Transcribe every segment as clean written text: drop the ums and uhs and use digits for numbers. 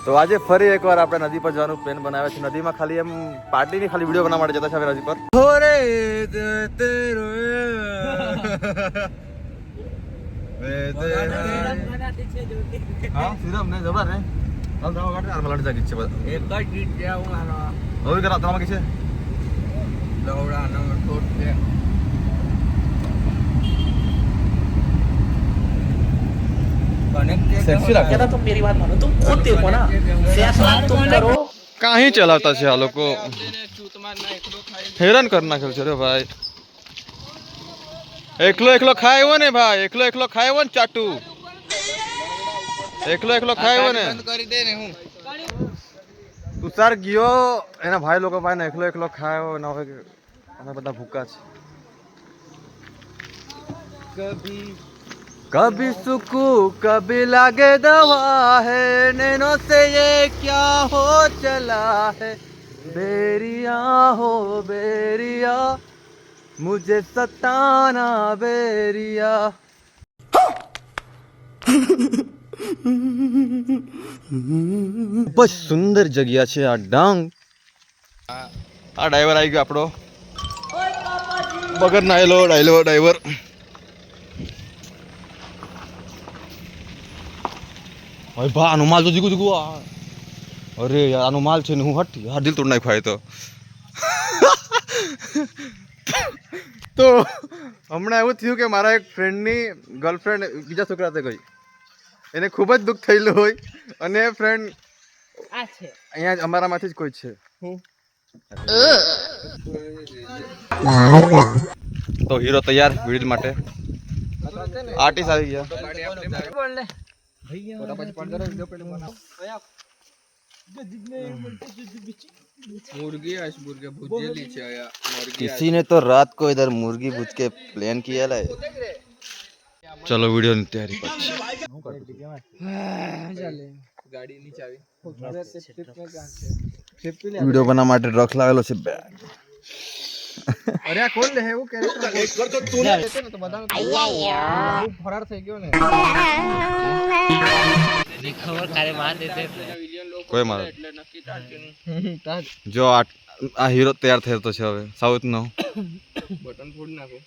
તો આજે ફરી એકવાર આપણે નદી પર જવાનું પ્લાન બનાવ્યા છે. નદીમાં ખાલી એમ પાર્ટીની ખાલી વિડીયો બનાવવા માટે જતા છે હવે નદી પર. હા સિરમ ને જબર ને હાલ દાવ ગાડી આર મલાડ જાગી છે બધા એક જ ગીત જાવ મારો હવે કરા તમારા કે છે દોડા નંબર ટોટ છે सेक्सी लगता है. तुम मेरी बात मानो, तुम खुद देखो ना, फैसला तुम करो. कहीं चलाता है आ लोग को हैरान करना खेल चले भाई. एकलो एकलो खाए हो ने भाई, एकलो एकलो खाए हो ने चाटू, एकलो एकलो खाए हो ने કરી દે ને હું તુષાર ગયો એના ભાઈ લોકો ભાઈ ને એકલો એકલો ખાયો ના હોય અમે બધા ભૂકા છે. कभी सुकून कभी लागे दवा है नैनों से ये क्या हो चला है बेरिया मुझे सताना बेरिया. બસ સુંદર જગ્યા છે આ ડાંગ. આ ડ્રાઈવર આવી ગયો આપણો બગર નાયેલો ડ્રાઈવર. भाई भा अनुमाल तो दिखू दिखू अरे यार अनुमाल छे ने हूँ हट यार दिल तोड़ नाख्यो तो हमણાં એવું થયું કે મારા એક ફ્રેન્ડની ગર્લફ્રેન્ડ બીજા છોકરા સાથે ગઈ. એને ખૂબ જ દુઃખ થયેલું હોય અને ફ્રેન્ડ આ છે અહીંયા અમારામાંથી જ કોઈ છે. તો હીરો તૈયાર વિડીયો માટે. આર્ટિસ્ટ આવી ગયા. किसी ने तो रात को इधर मुर्गी भूज के प्लान किया है. चलो वीडियो ની તૈયારી પર वीडियो बना માટે રખ લાવેલો છે બેગ. अरे आ कौन ले है वो कैरेक्टर तो तूने देते ना तो बता वो फरार થઈ ગયો ને ખબર કારે માર દેતે કોઈ માર એટલે નક્કી તાજ જો આ હીરો તૈયાર થયો તો છે હવે સાઉથ નો બટન ફોડ નાખો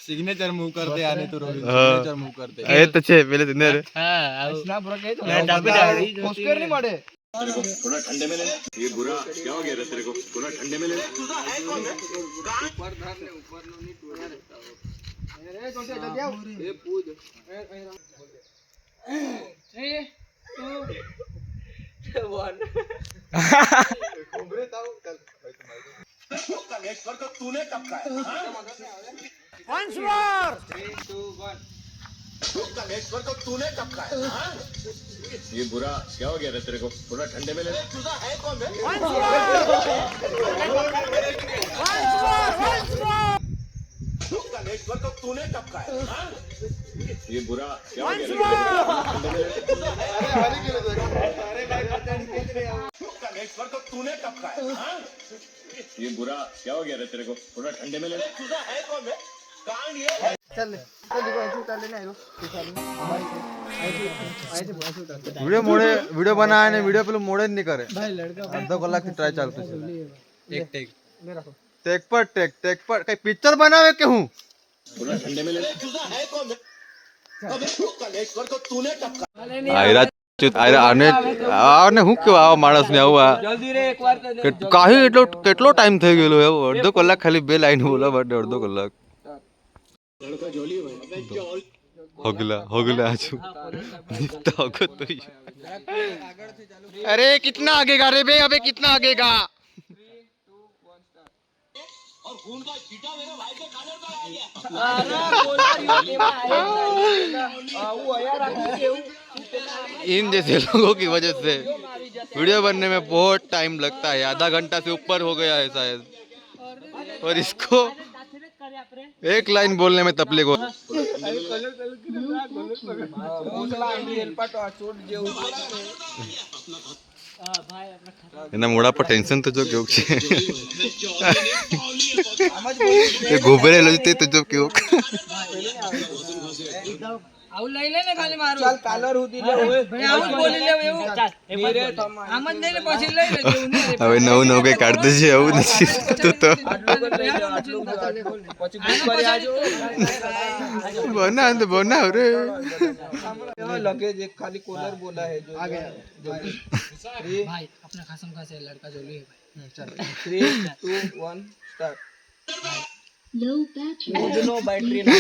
सिग्नेचर मूव करते आने तो रोहित सिग्नेचर मूव करते ए तो छे पहले दिन रे हां स्नैप रखे तो पोस्टर नहीं मारे पूरा ठंडे में ले. ये बुरा क्या हो गया रे तेरे को पूरा ठंडे में ले. ऊपर धर ले ऊपर नो नहीं टूटा रहता अरे छोटे जल्दी ये पूज ए 2 1 उम्र ताऊ कल कनेक्ट कर तो तूने टपका है हां वंस मोर 3 2 1 कनेक्ट कर तो तूने टपका है हां ये बुरा क्या हो गया रे तेरे को पूरा ठंडे में ले तुझा है कौन है कनेक्ट कर तो तूने टपका है हां ये बुरा क्या हो गया रे ठंडे में ले अरे हारी के ले अरे भाई कनेक्ट कर तो तूने टपका है हां ये बुरा क्या हो गया रे तेरे को पूरा ठंडे में ले तुझा है कौन है कहां ये चल देखो ऐसे उतार लेना हीरो वीडियो मोड़े वीडियो बनाया ने वीडियो पेलो मोड़े नहीं करे भाई लड़का आधा कलाक की ट्राई चालतो छे एक टेक मेरा को टेक पर कई पिक्चर बनावे के हूं पूरा ठंडे में ले तुझा है कौन अबे कनेक्ट कर तो तूने टपका आयरा आने હું કેવા આવા માણસ ને આવા જલ્દી રે એકવાર તો કાહી કેટલો ટાઈમ થઈ ગયેલો હે અડધો કલાક ખાલી બે લાઈન બોલા બટ અડધો કલાક लड़का जोली भाई अबे जोल हो गला आज निस्ता होगा तो अरे कितना आगेगा रे बे अबे कितना आगेगा 3 2 1 स्टार्ट और खून का छींटा मेरे भाई के कालर पर आ गया अरे बोला ये आएगा वो यार इन जैसे लोगों की वजह से वीडियो बनने में बहुत टाइम लगता है. आधा घंटा से ऊपर हो गया है शायद और इसको एक लाइन बोलने में तपले को એના મોઢા પર ટેન્શન તો જો કેવું છે એ ગોબરે લજતે તો જો કેવું આવું લઈ લે ને ખાલી મારું ચાલ કાલર ઉધી લે ઓય ભાઈ આવું જ બોલી લે એવું નીરે તમાર આમ જ લઈ લે પછી લઈ લેજો એવું નહીં હવે નવું નવું કઈ કાઢતું છે એવું નથી તું તો આટલું લઈ લે આટલું પછી બુક કરી આજો બનાવ રે लगेज एक खाली कॉलर बोला है जो आगे भाई अपना खासम खास है लड़का जो लिए भाई चल 3 2 1 start Low battery. No battery ना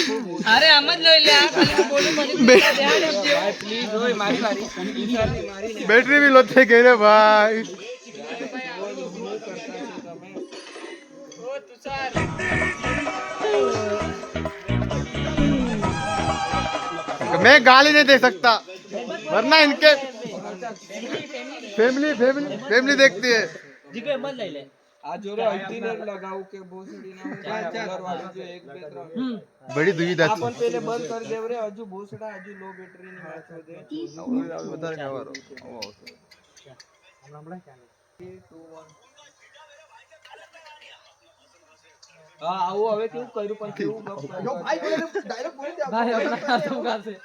अरे आम જ લઈ લે આ ખાલી બોલું મને ધ્યાન આપજો भाई प्लीज ओए मारी मारी ईशान ने मारी ने બેટરી બી લોથે ગઈ રે ભાઈ मैं गाली नहीं दे सकता वरना इनके फैमिली देखती है आज जो अल्टरनेट लगाओ के भोसड़ी ना कलर वाली जो 1 2 3 बड़ी दुविधा थी अपन पहले बंद कर देव रे अजू भोसड़ा अजू लो बैटरी ની વાત हो दे बता क्या वारो 3 2 1 हां आओ હવે કેવું કર્યું પણ કેવું ગપ જો ભાઈ બોલે ડાયરેક્ટ બોલી દે भाई अपना खासम खास है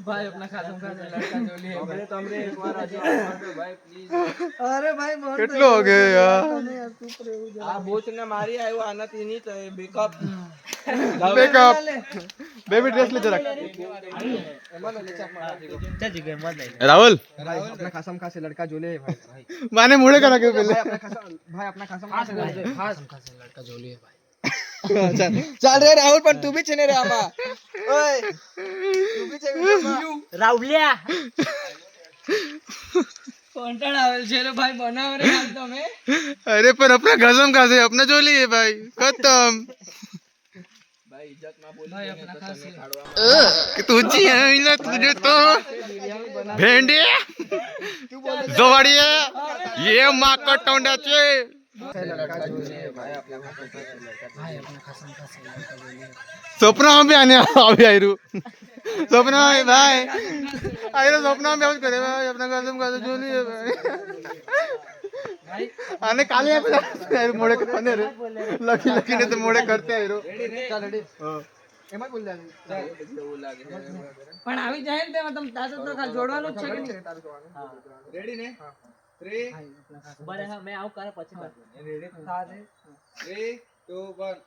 भाई अपना खासम खास है लड़का जो लिए हमरे तमरे एक बार आज भाई प्लीज अरे भाई बहुत કેટલો हो गए यार આ બોચ ને મારી આવ્યો આના થી ની તો બેકઅપ બેકઅપ બેબી ડ્રેસ ले जरा राहुल अपना खासम खास लड़का जो ले भाई माने मुड़े करा के पहले भाई अपना खासम खास खासम खास है लड़का जो लिए भाई चल रे राहुल पण तू भी छे ने रे आमा ओए तू भी छे राहुलिया कंटाळ आवेल છે રે ભાઈ બનાવ રે હાલ તમે अरे पर अपना कसम खासे अपना जो लिए भाई खत्म भाई इज्जत ना बोल भाई अपना खास है कि तुझी है ना तुझे तो भेंडी जोवाड़िया ये माँ का टोंडा चे लड़का जो ले भाई अपना भाई अपना खासम खास है लड़का जो लिए स्वप्न में भी आने अभी आयरू स्वप्न में भाई आयरू स्वप्न में आउट करे भाई अपना कसम खासे जो लिए भाई भाई आने काले आयरू मोड़े करने रे लकी ने तो मोड़े करते आयरू चल रेडी એમાં બોલ લાગે પણ આવી જાય ને તેમાં તમે તાજો તો ખાલી જોડવાનું જ છે કે નહીં રેડી ને 3 બરે હા मैं आऊं करे પછી रेडी था दे 3 2 1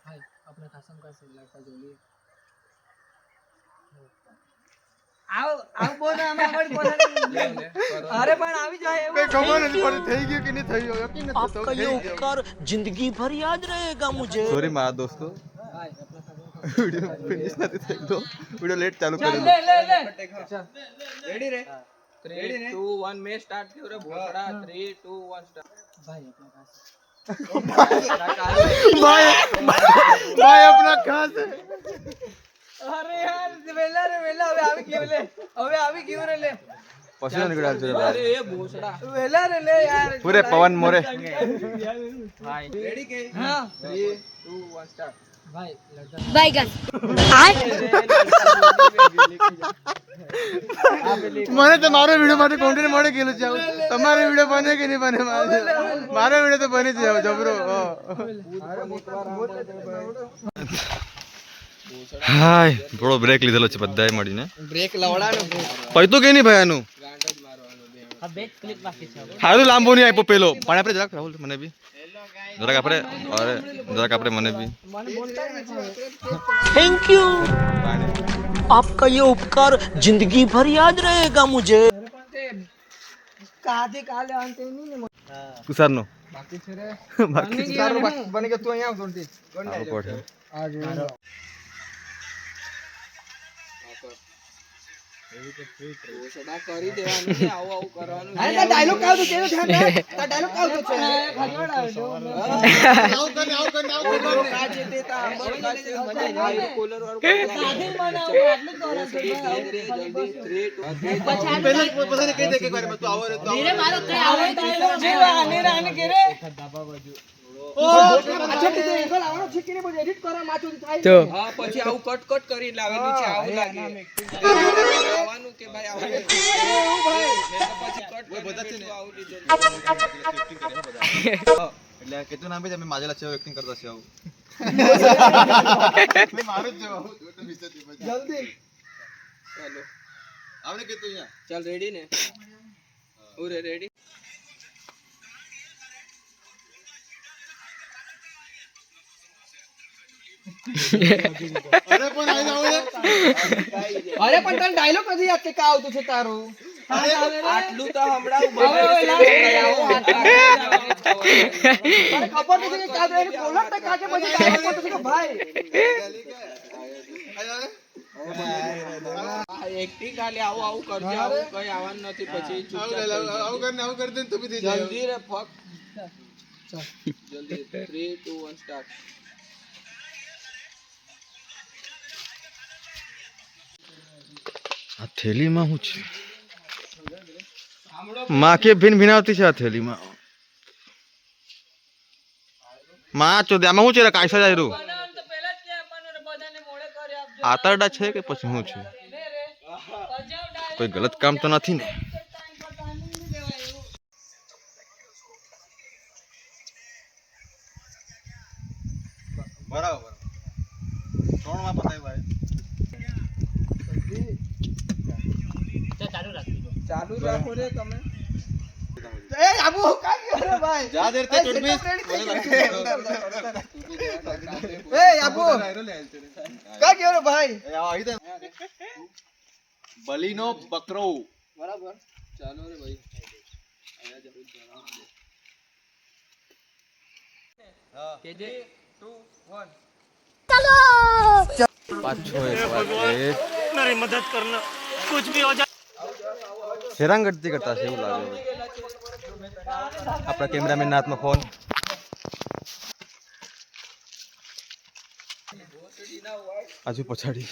भाई अपना खासम खास है लड़का जो लिए આવ આવ બોલ અમે આગળ બોલાને અરે પણ આવી જાય કઈ ખબર નથી પડી થઈ ગયું કે નહીં થયું યકીન નથી आपका ये उपकार जिंदगी भर याद रहेगा मुझे। सॉरी मारा दोस्तों ભાઈ अपना खासम वीडियो फिनिश नहीं થઈ દો वीडियो लेट चालू चल કરી ले ले ले रेडी रे 3 2 1 में स्टार्ट कियो रे भोसड़ा 3 2 1 स्टार्ट भाई अपना खास भाई भाई अपना खास है અરે યાર વેલા રે વેલા હવે આવી ગયો રે લે पसीना निकल रहा है अरे ये भोसड़ा વેલા રે લે યાર पूरे पवन मोरे भाई रेडी के हां 3 2 1 स्टार्ट ભાઈ લડકા Baigan. મને તો મારો વિડિયો માટે કોન્ટેન્ટ મળે ગયેલું છે તમારે વિડિયો બને કે નહીં બને મારો વિડિયો તો બની જ જબરો હાય થોડો બ્રેક લીધેલો છે બધાએ મળીને ब्रेक लवડાનો પૈતું કે નહીં ભાઈ આનું ગાંડ જ મારવાનો બે આ બે ક્લિક બાકી છે હારું લાંબો નહીં આપ્યો પેલો પણ આપણે જરાક રાહુલ મને બી જરાક આપણે મને બી थैंक यू, आपका ये उपकार जिंदगी भर याद रहेगा मुझे। કાથી કાલે અંતે નહીં ને તુષારનો બાકી છે રે બાકી તારો બની ગયો તું અહીંયા આવ થોડી ગણ આવો કોઠે આ જો ભોસડા કરી દેવાનું છે આવું આવું કરવાનું છે આ ડાયલોગ કાવ તો તેનો ધ્યાન રાખ આ ડાયલોગ કાવ તો છે આવું કા છે તે તા અંબર કા છે મજા આવે કોલર વાળું કાથી બનાવો આટલું કરો જલ્દી 3 2 પહેલા પોતાને કહી દે કે વાર તું આવો રે તું ધીરે મારો કઈ આવે ડાયલોગ છે આને રાને કે રે અચ્છા તે એકલ આવવાનો છે કે ને બધું એડિટ કરવા માચું થાય હા પછી આવું કટ કટ કરી લાવેલું છે આવું લાગે આવવાનું કે ભાઈ આવું એવું ભાઈ મેં તો પછી કટ બધા છે ને આવું લીધું એટલે કેટલું નામ છે અમે માજેલા છે એક્ટિંગ કરતા છે આવું મે મારું જ જવાબ તો વિચારતી જલ્દી ચાલો આવને કીધું અહીંયા ચાલ રેડી ને ઓરે રેડી અરે પણ આઈ જાવ ને અરે પણ તને ડાયલોગ નથી યાદ કે કા આવતું છે તારું આટલું તો હમણાં ઉભા હવે રહેશે. લાસ્ટ મને ખબર નથી કે કાલે એને કોલર તક કાકે પછી ડાયલોગ બોલતો છે કે ભાઈ એકટી ખાલી આવું આવું કરજે આવું કઈ આવવાનું નથી પછી ચૂપચાપ આવું કરી દે તું બી થઈ જાય જલ્દી રે ફક જલ્દી 3 2 1 સ્ટાર્ટ આ થેલીમાં શું છે માં કે ભીન ભીનાવતી છે આ થેલીમાં માં ચો આમાં શું છે રે કાયસા જાય રૂ આતરડા છે કે પછી શું છે કોઈ ગલત કામ તો નથી ને બરાબર 3 માં પતાય ભાઈ ચાલુ જ રાખો રે તમે એ આબુ કા ગયો રે ભાઈ જા દેર તે ચુડબી એ આબુ કા ગયો રે ભાઈ બલીનો બકરો બરાબર ચાલો રે ભાઈ કેજે 2 1 પાછો એક मेरी मदद करना कुछ भी हो जाए હેરાનગતિ કરતા છે એવું લાગે આપણા કેમેરામેન ના હાથમાં ફોન આજુ પછાડી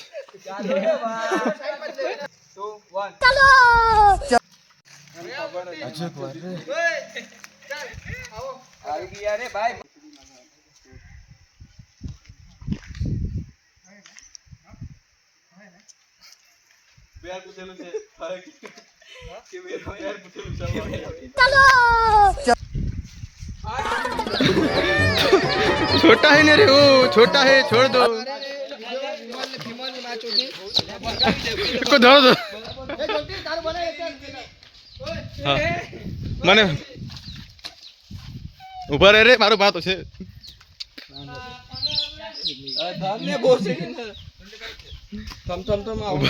આવી ગયા રે ભાઈ छोटा है नहीं रे वो छोटा है छोड़ दो इसको धर दो हाँ મને ઉભા રહે રે મારું બાત છે ધમને બોસડી ને થમ આવો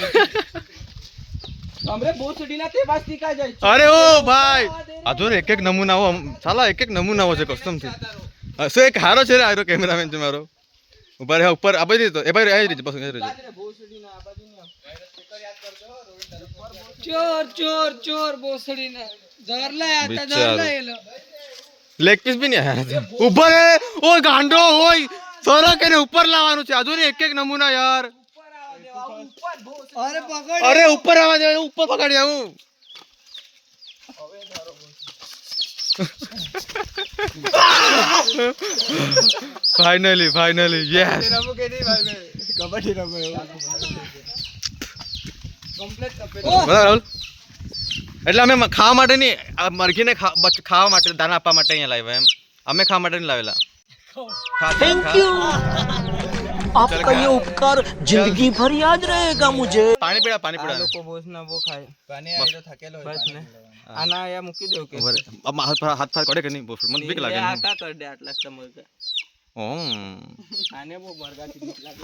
हमरे बोसडी ना ते बास निकाल जाय अरे ओ भाई अजून एक एक नमुना हो साला एक एक नमुना हो છે કસ્ટમ થી સો એક હારો છે રે આરો કેમેરામેન છે મારો ઉપર હે ઉપર આ બધી તો એ ભાઈ આવી બસ આવી बोसडी ना आ बाजू ने स्पीकर याद कर दो चोर चोर चोर बोसडी ना धरला आता धरला एलो લેગ પીસ બી નહીં આયા ઉપર હે ઓ ગાંડો હોય સોરા કેને ઉપર લાવવાનું છે અજૂન એક એક નમૂના યાર અરે પકડ અરે ઉપર આવવા દે ઉપર પકડી આવું ફાઇનલી યસ રમો કે નહીં ભાઈ મેં કબડ્ડી રમો કમ્પ્લીટ કપે બરાબર એટલે અમે ખાવા માટે નહીં આ મરઘીને ખાવા માટે દાના આપવા માટે અહીંયા લાવ્યા એમ અમે ખાવા માટે નહીં લાવેલા थैंक यू आपका ये उपकार जिंदगी भर याद रहेगा मुझे પાણી પીડા આ લોકો બોસ ના બો ખાય પાણી આયરો થકેલો બસ ને આના આયા મૂકી દેવ કે હાથ ફાર કરે કે નહીં મને બીક લાગે આ કા કર દે આટલા સમય આને બો બરગા થી બીક લાગે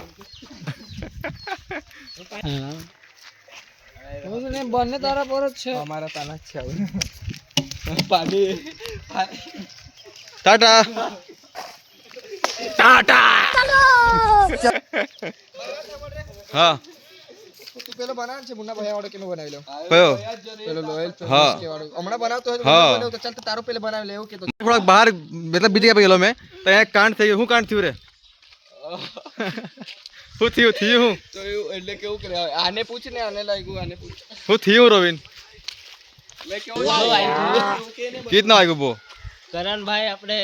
બોસને બંને તારા પર જ છે અમારા તાના જ છે પાણી ટાટા હા તું પેલો બનાવ છે મુન્ના ભાઈ વાળો કેનો બનાવી લો કયો પેલો લોયલ હા. કે વાળો હમણાં બનાવતો હોય તો હા. બનાવ તો ચાલ તો તારો પેલે બનાવી લે એવું કે તો થોડાક બહાર મતલબ બીજી જગ્યાએ ગયેલો મેં તો અહીંયા કાંડ થઈ ગયું શું કાંડ થયું રે શું થયું હું તો એટલે કેવું કરે આને પૂછ ને આને લાગ્યું આને પૂછ શું થયું રોબિન મે કેવું કિતના આવ્યું બો કરણભાઈ આપણે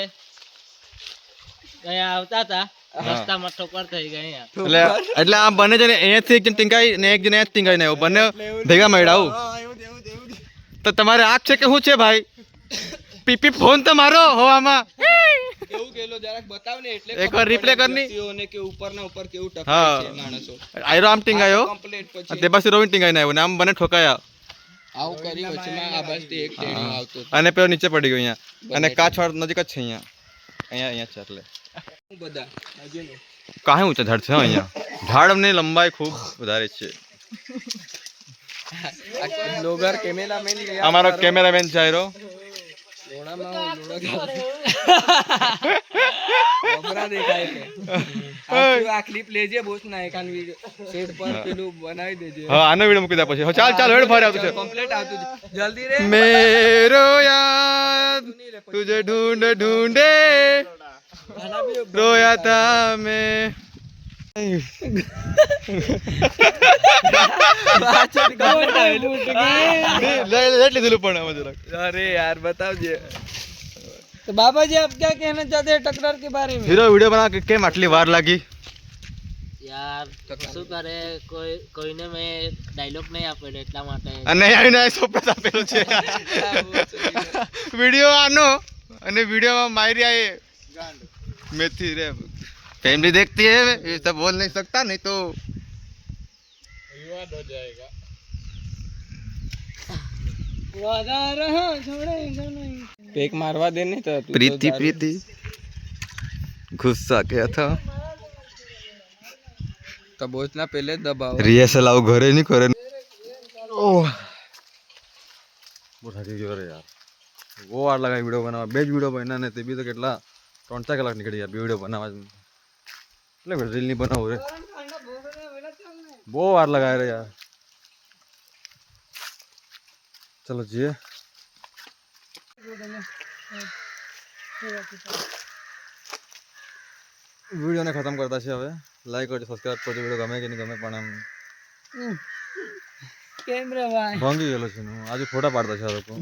અહીંયા આવતા હતા રસ્તામાં ઠોકર થઈ ગઈ એટલે આ બંને જણ અહીંયાથી એક જણ ટીંગાઈ ને એક જણ અહીંયા ટીંગાઈ ને આવ્યો બંને ભેગા મળ્યા આવું તો તમારે આંખ છે કે શું છે ભાઈ પીપી ફોન તો મારો હવામાં કેવું કેલો જરાક બતાવ ને એટલે એક વાર replay કરની. વ્યક્તિઓને કે ઉપરના ઉપર કેવું હા. ટકાય છે માણસો આયરો આમ ટીંગાયો કમ્પ્લીટ અને પછી તે પછી રોવિન ટીંગાઈને આવ્યો ને આમ બને ઠોકાયા આવું કરી વચમાં આ બાજુથી એક ટેણીઓ આવતો હતો. અને પેલો નીચે પડી ગયો અહીંયા અને કાચ વાળ નજીક જ છે અહીંયા છે એટલે બધા બાજુનું. કાહે ઊંચા ઝાડ છે હો અહીંયા ઝાડની લંબાઈ ખૂબ વધારે છે આ બ્લોગર કેમેરામેન અમારો કેમેરામેન છે આયરો બબરા દેખાય છે આ ક્લિપ લેજે બોસ ના એકાન સેટ પર પેલું બનાવી દેજે હા આનો વિડિયો મૂકી દે પછી હો ચાલ ચાલ હેડ ફારે આવતું છે કમ્પ્લીટ આવતું છે જલ્દી રે મેરો યાદ तुझे ढूंढ ढूंढे रोया था मैं લેટ લીધેલું પણ આમાં જરાક અરે યાર बताओ तो बाबा जी आप क्या कहना चाहते हैं टकरार के बारे में? હીરો વિડિયો બના કે કેમ આટલી વાર લાગી યાર શું કરે કોઈને મેં ડાયલોગ નહીં આપેલો એટલા માટે અને આવીને સોપેસ આપેલો છે વિડિયો આનો અને વિડિયોમાં માર્યા એ મેથી રે फैमिली देखती है ये सब बोल नहीं सकता नहीं तो विवाद हो जाएगा वादा रहा छोड़ेगा नहीं पेक मारवा दे नहीं तो प्रीति प्रीति गुस्सा क्या था तो बोझना पहले दबाओ रिहर्सल आओ घरे नहीं करे ओह बहुत थकी गयो रे यार वो વાર લગાવી વિડિયો બનાવવા બે જ વિડિયો બન્યા ને તે બી તો કેટલા 3-4 કલાક નીકળી ગયા બે વિડિયો બનાવવા એટલે રીલ ની બનાવો રે બહુ વાર લગાય રે યાર ચલો જીએ વિડિયો ને ખતમ કરતા છે હવે લાઈક કરજો સબસ્ક્રાઇબ કરજો વિડિયો ગમે કે નહીં ગમે પણ આમ कैमरा भाई ભાંગી ગયેલો છે આજે ફોટા પાડતા છે આ લોકો